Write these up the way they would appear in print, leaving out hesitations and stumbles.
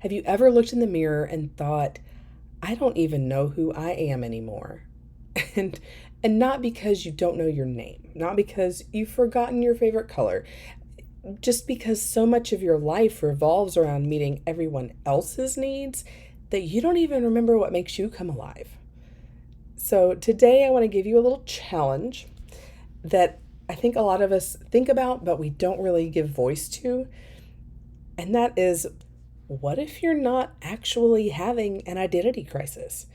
Have you ever looked in the mirror and thought, I don't even know who I am anymore? And and not because you don't know your name, not because you've forgotten your favorite color, just because so much of your life revolves around meeting everyone else's needs that you don't even remember what makes you come alive. So today I want to give you a little challenge that I think a lot of us think about, but we don't really give voice to. And that is, what if you're not actually having an identity crisis?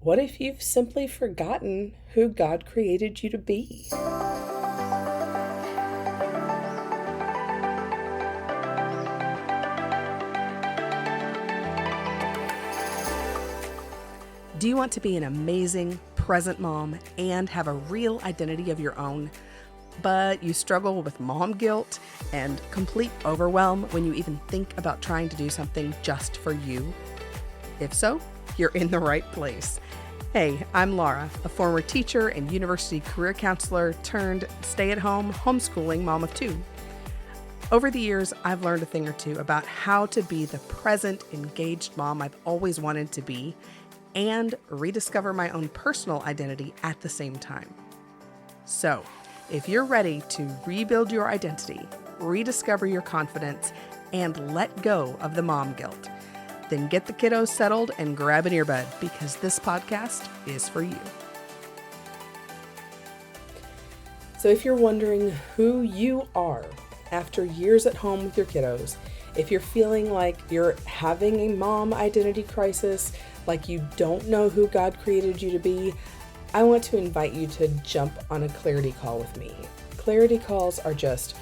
What if you've simply forgotten who God created you to be? Do you want to be an amazing, present mom and have a real identity of your own, but you struggle with mom guilt and complete overwhelm when you even think about trying to do something just for you? If so, you're in the right place. Hey, I'm Laura, a former teacher and university career counselor turned stay-at-home homeschooling mom of two. Over the years, I've learned a thing or two about how to be the present, engaged mom I've always wanted to be and rediscover my own personal identity at the same time. So, if you're ready to rebuild your identity, rediscover your confidence, and let go of the mom guilt, then get the kiddos settled and grab an earbud because this podcast is for you. So if you're wondering who you are after years at home with your kiddos, if you're feeling like you're having a mom identity crisis, like you don't know who God created you to be, I want to invite you to jump on a clarity call with me. Clarity calls are just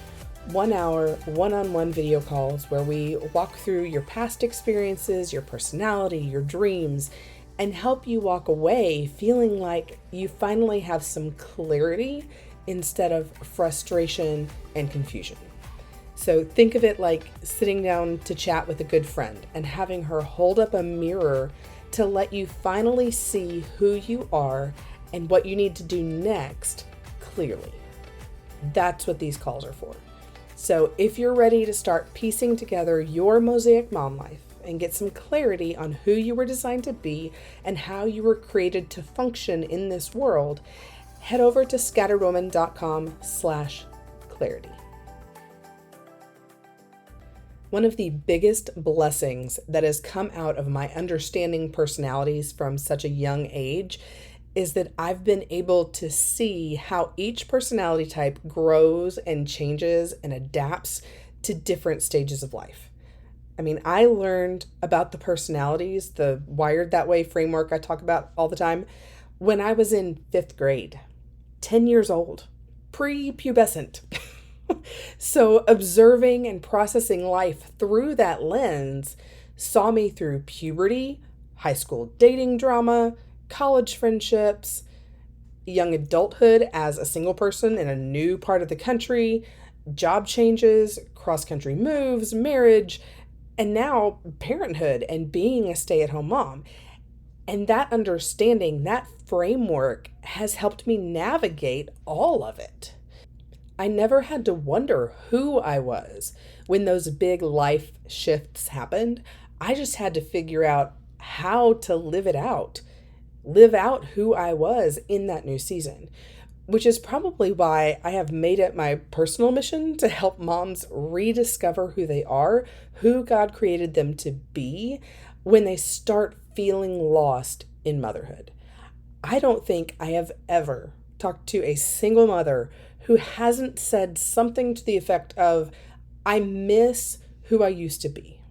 1 hour, one-on-one video calls where we walk through your past experiences, your personality, your dreams, and help you walk away feeling like you finally have some clarity instead of frustration and confusion. So think of it like sitting down to chat with a good friend and having her hold up a mirror to let you finally see who you are and what you need to do next clearly. That's what these calls are for. So if you're ready to start piecing together your mosaic mom life and get some clarity on who you were designed to be and how you were created to function in this world, head over to scatteredwoman.com/clarity. One of the biggest blessings that has come out of my understanding personalities from such a young age is that I've been able to see how each personality type grows and changes and adapts to different stages of life. I mean, I learned about the personalities, the Wired That Way framework I talk about all the time, when I was in 5th grade, 10 years old, pre-pubescent. So observing and processing life through that lens saw me through puberty, high school dating drama, college friendships, young adulthood as a single person in a new part of the country, job changes, cross-country moves, marriage, and now parenthood and being a stay-at-home mom. And that understanding, that framework has helped me navigate all of it. I never had to wonder who I was when those big life shifts happened. I just had to figure out how to live out who I was in that new season, which is probably why I have made it my personal mission to help moms rediscover who they are, who God created them to be when they start feeling lost in motherhood. I don't think I have ever talked to a single mother who hasn't said something to the effect of, I miss who I used to be,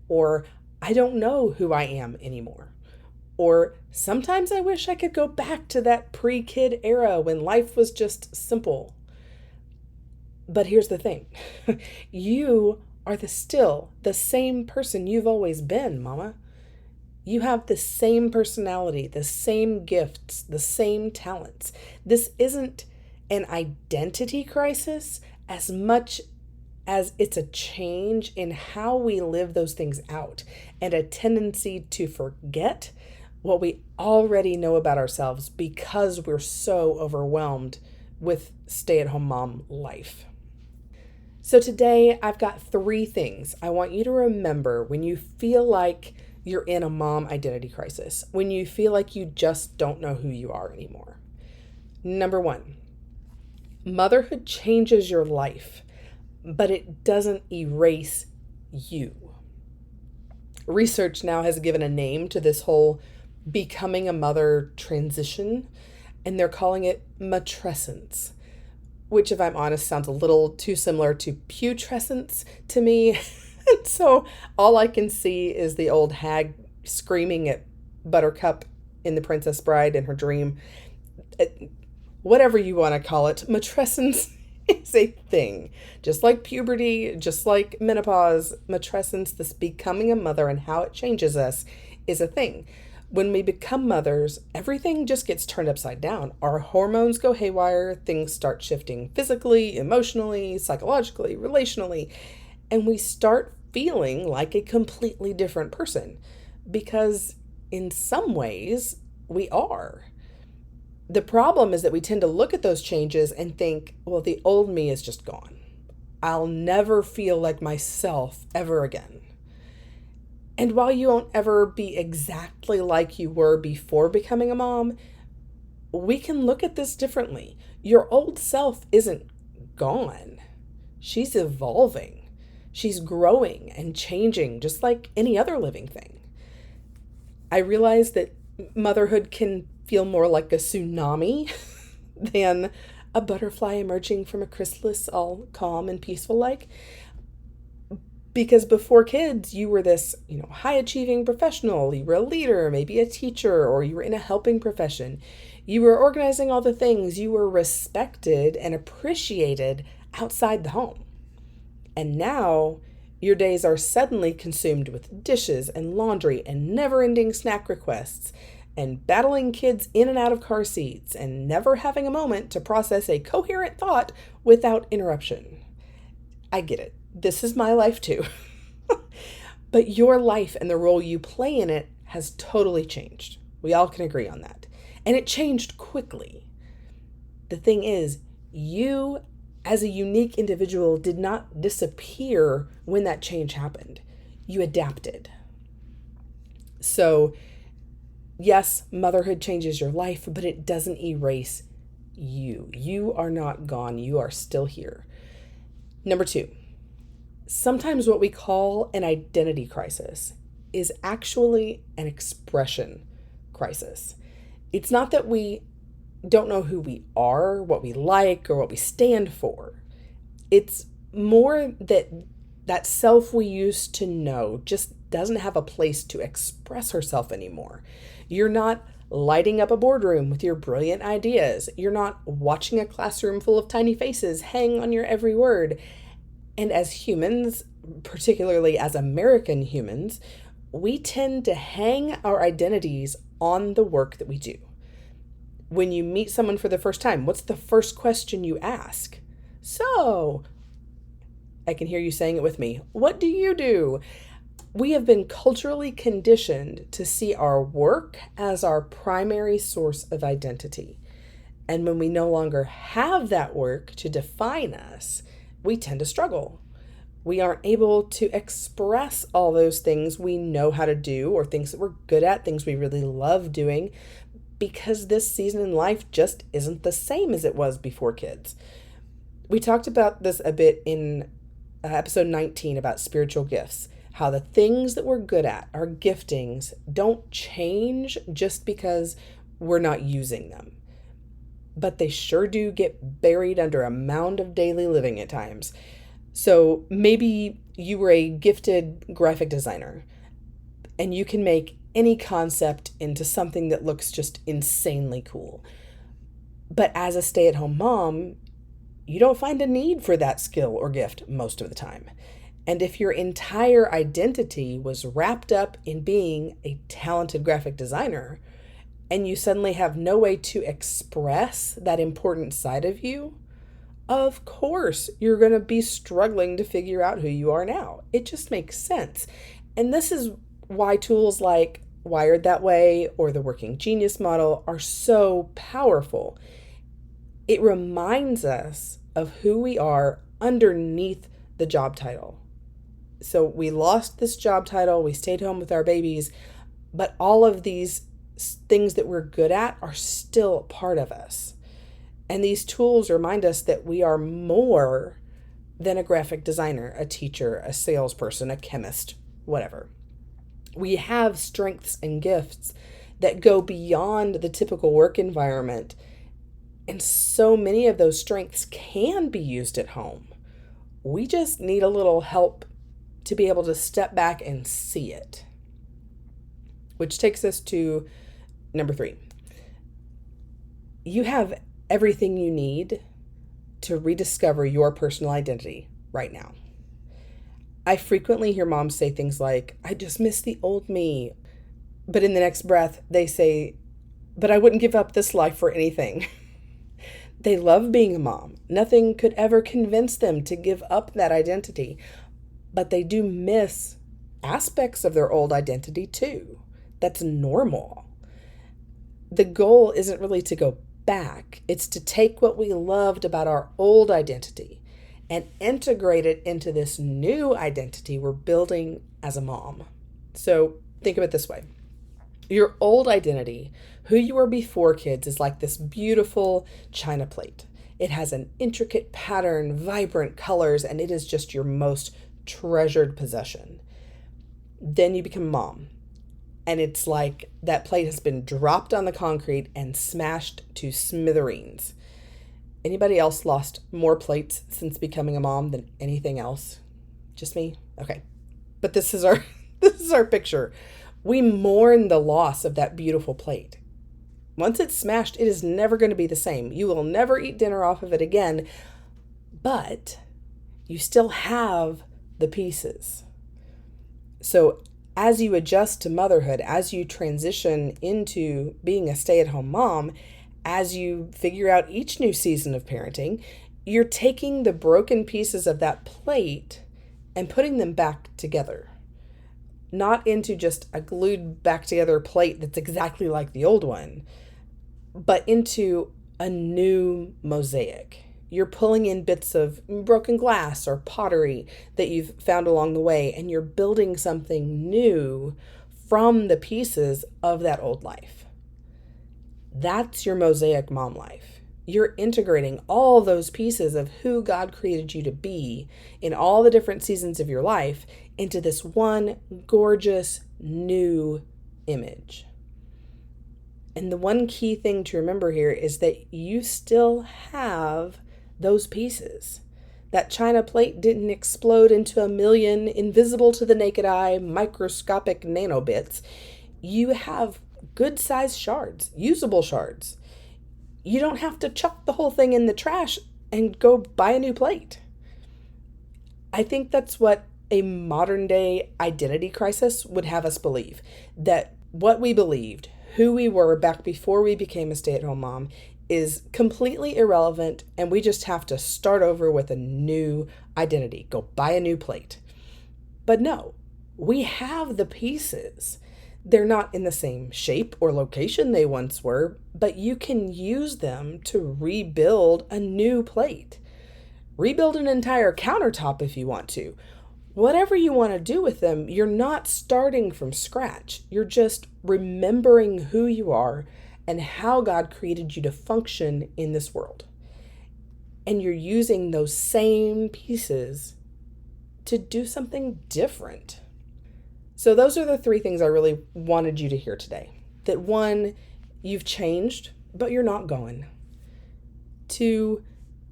or I don't know who I am anymore, or sometimes I wish I could go back to that pre-kid era when life was just simple. But here's the thing. You are still the same person you've always been, mama. You have the same personality, the same gifts, the same talents. This isn't an identity crisis as much as it's a change in how we live those things out and a tendency to forget what we already know about ourselves because we're so overwhelmed with stay-at-home mom life. So today I've got three things I want you to remember when you feel like you're in a mom identity crisis, when you feel like you just don't know who you are anymore. Number one, motherhood changes your life, but it doesn't erase you. Research now has given a name to this whole becoming a mother transition, and they're calling it matrescence, which, if I'm honest, sounds a little too similar to putrescence to me. And so all I can see is the old hag screaming at Buttercup in The Princess Bride in her dream. Whatever you want to call it, matrescence is a thing. Just like puberty, just like menopause, matrescence, this becoming a mother and how it changes us, is a thing. When we become mothers, everything just gets turned upside down. Our hormones go haywire, things start shifting physically, emotionally, psychologically, relationally, and we start feeling like a completely different person because in some ways we are. The problem is that we tend to look at those changes and think, well, the old me is just gone. I'll never feel like myself ever again. And while you won't ever be exactly like you were before becoming a mom, we can look at this differently. Your old self isn't gone. She's evolving. She's growing and changing just like any other living thing. I realize that motherhood can feel more like a tsunami than a butterfly emerging from a chrysalis, all calm and peaceful like. Because before kids, you were this, high achieving professional. You were a leader, maybe a teacher, or you were in a helping profession. You were organizing all the things. You were respected and appreciated outside the home. And now your days are suddenly consumed with dishes and laundry and never-ending snack requests and battling kids in and out of car seats and never having a moment to process a coherent thought without interruption. I get it. This is my life too. But your life and the role you play in it has totally changed. We all can agree on that. And it changed quickly. The thing is, you as a unique individual did not disappear when that change happened. You adapted. So, yes, motherhood changes your life, but it doesn't erase you. You are not gone. You are still here. Number two, sometimes what we call an identity crisis is actually an expression crisis. It's not that we don't know who we are, what we like, or what we stand for. It's more that that self we used to know just doesn't have a place to express herself anymore. You're not lighting up a boardroom with your brilliant ideas. You're not watching a classroom full of tiny faces hang on your every word. And as humans, particularly as American humans, we tend to hang our identities on the work that we do. When you meet someone for the first time, what's the first question you ask? So, I can hear you saying it with me. What do you do? We have been culturally conditioned to see our work as our primary source of identity. And when we no longer have that work to define us, we tend to struggle. We aren't able to express all those things we know how to do or things that we're good at, things we really love doing, because this season in life just isn't the same as it was before kids. We talked about this a bit in episode 19 about spiritual gifts, how the things that we're good at, our giftings, don't change just because we're not using them. But they sure do get buried under a mound of daily living at times. So maybe you were a gifted graphic designer and you can make any concept into something that looks just insanely cool. But as a stay-at-home mom, you don't find a need for that skill or gift most of the time. And if your entire identity was wrapped up in being a talented graphic designer, and you suddenly have no way to express that important side of you, of course you're going to be struggling to figure out who you are now. It just makes sense. And this is why tools like Wired That Way or the Working Genius model are so powerful. It reminds us of who we are underneath the job title. So we lost this job title, we stayed home with our babies, but all of these things that we're good at are still part of us. And these tools remind us that we are more than a graphic designer, a teacher, a salesperson, a chemist, whatever. We have strengths and gifts that go beyond the typical work environment. And so many of those strengths can be used at home. We just need a little help to be able to step back and see it. Which takes us to number 3. You have everything you need to rediscover your personal identity right now. I frequently hear moms say things like, I just miss the old me. But in the next breath, they say, but I wouldn't give up this life for anything. They love being a mom. Nothing could ever convince them to give up that identity. But they do miss aspects of their old identity too. That's normal. The goal isn't really to go back. It's to take what we loved about our old identity and integrate it into this new identity we're building as a mom. So think of it this way. Your old identity, who you were before kids, is like this beautiful china plate. It has an intricate pattern, vibrant colors, and it is just your most treasured possession. Then you become mom. And it's like that plate has been dropped on the concrete and smashed to smithereens. Anybody else lost more plates since becoming a mom than anything else? Just me? Okay. But this is our picture. We mourn the loss of that beautiful plate. Once it's smashed, it is never going to be the same. You will never eat dinner off of it again, but you still have the pieces. So as you adjust to motherhood, as you transition into being a stay-at-home mom, as you figure out each new season of parenting, you're taking the broken pieces of that plate and putting them back together. Not into just a glued back together plate that's exactly like the old one, but into a new mosaic. You're pulling in bits of broken glass or pottery that you've found along the way, and you're building something new from the pieces of that old life. That's your mosaic mom life. You're integrating all those pieces of who God created you to be in all the different seasons of your life into this one gorgeous new image. And the one key thing to remember here is that you still have those pieces. That china plate didn't explode into a million invisible to the naked eye microscopic nanobits. You have good-sized shards, usable shards. You don't have to chuck the whole thing in the trash and go buy a new plate. I think that's what a modern-day identity crisis would have us believe, that what we believed, who we were back before we became a stay-at-home mom, is completely irrelevant, and we just have to start over with a new identity. Go buy a new plate. But no, we have the pieces. They're not in the same shape or location they once were, but you can use them to rebuild a new plate. Rebuild an entire countertop if you want to. Whatever you want to do with them, you're not starting from scratch. You're just remembering who you are and how God created you to function in this world. And you're using those same pieces to do something different. So those are the 3 things I really wanted you to hear today. That 1, you've changed, but you're not going. 2,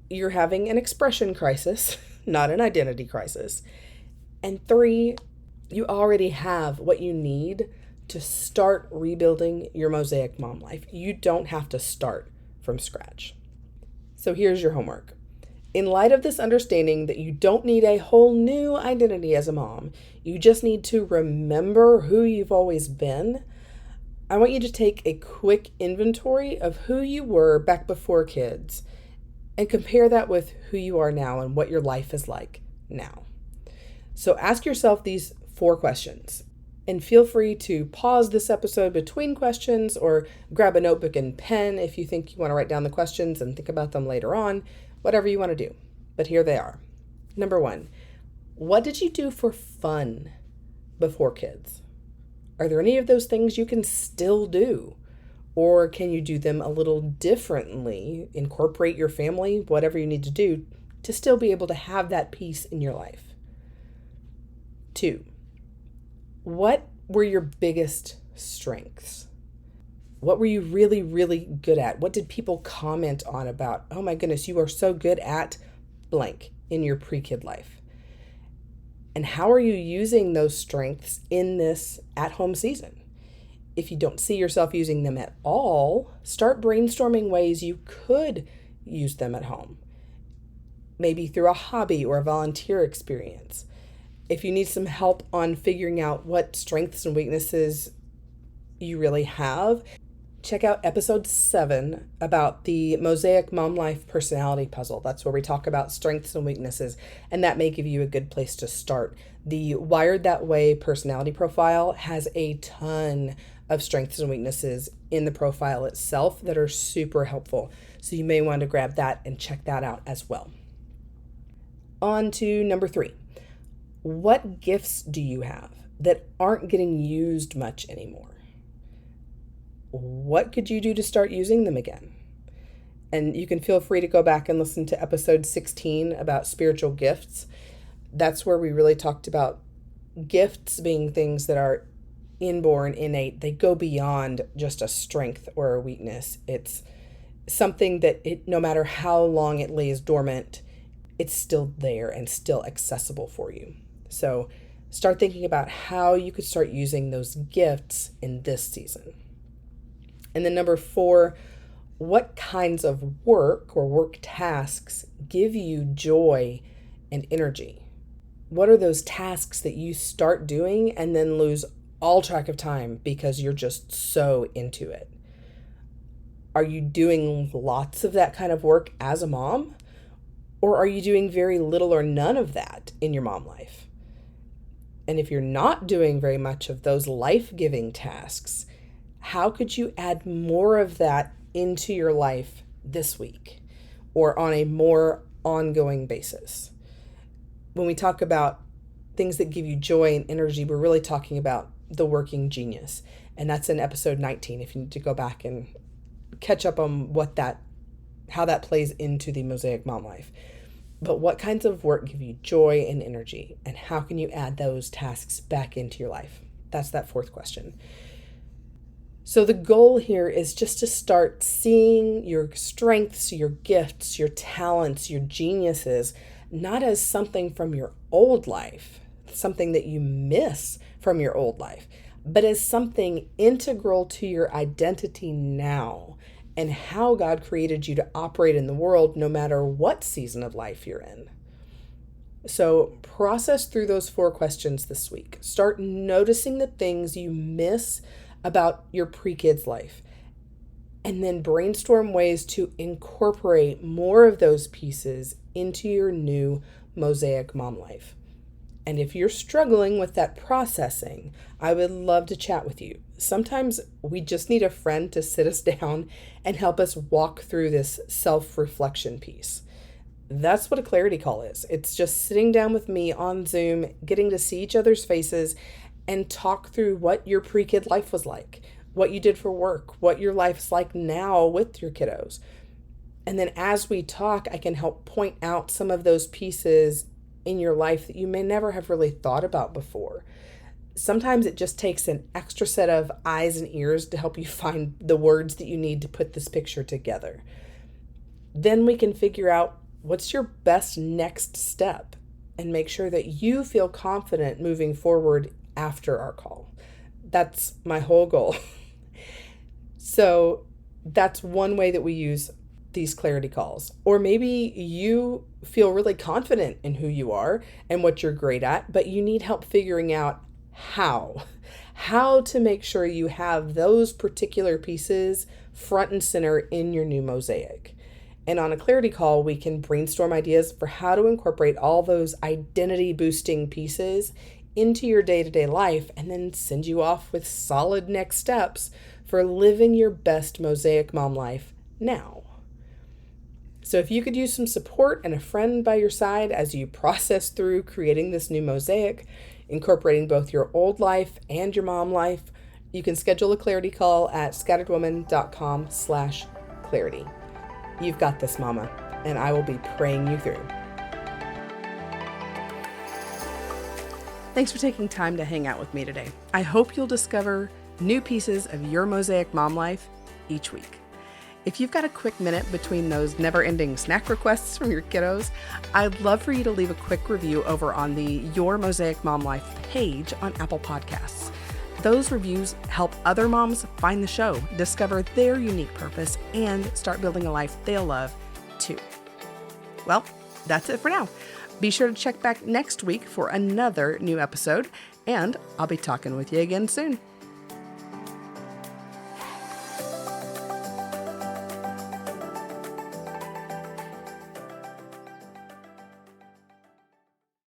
you're having an expression crisis, not an identity crisis. And 3, you already have what you need to start rebuilding your mosaic mom life. You don't have to start from scratch. So here's your homework. In light of this understanding that you don't need a whole new identity as a mom, you just need to remember who you've always been, I want you to take a quick inventory of who you were back before kids and compare that with who you are now and what your life is like now. So ask yourself these 4 questions. And feel free to pause this episode between questions or grab a notebook and pen if you think you want to write down the questions and think about them later on, whatever you want to do. But here they are. Number 1, What did you do for fun before kids? Are there any of those things you can still do? Or can you do them a little differently? Incorporate your family, whatever you need to do to still be able to have that peace in your life. 2, what were your biggest strengths? What were you really, really good at? What did people comment on about, oh my goodness, you are so good at blank in your pre-kid life? And how are you using those strengths in this at-home season? If you don't see yourself using them at all, start brainstorming ways you could use them at home. Maybe through a hobby or a volunteer experience. If you need some help on figuring out what strengths and weaknesses you really have, check out episode 7 about the Mosaic Mom Life personality puzzle. That's where we talk about strengths and weaknesses, and that may give you a good place to start. The Wired That Way personality profile has a ton of strengths and weaknesses in the profile itself that are super helpful. So you may want to grab that and check that out as well. On to number 3. What gifts do you have that aren't getting used much anymore? What could you do to start using them again? And you can feel free to go back and listen to episode 16 about spiritual gifts. That's where we really talked about gifts being things that are inborn, innate. They go beyond just a strength or a weakness. It's something that no matter how long it lays dormant, it's still there and still accessible for you. So start thinking about how you could start using those gifts in this season. And then number 4, what kinds of work or work tasks give you joy and energy? What are those tasks that you start doing and then lose all track of time because you're just so into it? Are you doing lots of that kind of work as a mom? Or are you doing very little or none of that in your mom life? And if you're not doing very much of those life-giving tasks, how could you add more of that into your life this week or on a more ongoing basis? When we talk about things that give you joy and energy, we're really talking about the working genius. And that's in episode 19 if you need to go back and catch up on how that plays into the Mosaic Mom Life. But what kinds of work give you joy and energy, and how can you add those tasks back into your life? That's that 4th question. So the goal here is just to start seeing your strengths, your gifts, your talents, your geniuses, not as something from your old life, something that you miss from your old life, but as something integral to your identity now and how God created you to operate in the world no matter what season of life you're in. So process through those 4 questions this week. Start noticing the things you miss about your pre-kids life, and then brainstorm ways to incorporate more of those pieces into your new Mosaic Mom Life. And if you're struggling with that processing, I would love to chat with you. Sometimes we just need a friend to sit us down and help us walk through this self-reflection piece. That's what a clarity call is. It's just sitting down with me on Zoom, getting to see each other's faces and talk through what your pre-kid life was like, what you did for work, what your life's like now with your kiddos. And then as we talk, I can help point out some of those pieces in your life that you may never have really thought about before. Sometimes it just takes an extra set of eyes and ears to help you find the words that you need to put this picture together. Then we can figure out what's your best next step and make sure that you feel confident moving forward after our call. That's my whole goal. So that's one way that we use these clarity calls. Or maybe you feel really confident in who you are and what you're great at, but you need help figuring out how to make sure you have those particular pieces front and center in your new mosaic. And on a clarity call, we can brainstorm ideas for how to incorporate all those identity boosting pieces into your day-to-day life and then send you off with solid next steps for living your best Mosaic Mom life now. So if you could use some support and a friend by your side as you process through creating this new mosaic, incorporating both your old life and your mom life, you can schedule a clarity call at scatteredwoman.com/clarity. You've got this, mama, and I will be praying you through. Thanks for taking time to hang out with me today. I hope you'll discover new pieces of your mosaic mom life each week. If you've got a quick minute between those never-ending snack requests from your kiddos, I'd love for you to leave a quick review over on the Your Mosaic Mom Life page on Apple Podcasts. Those reviews help other moms find the show, discover their unique purpose, and start building a life they'll love too. Well, that's it for now. Be sure to check back next week for another new episode, and I'll be talking with you again soon.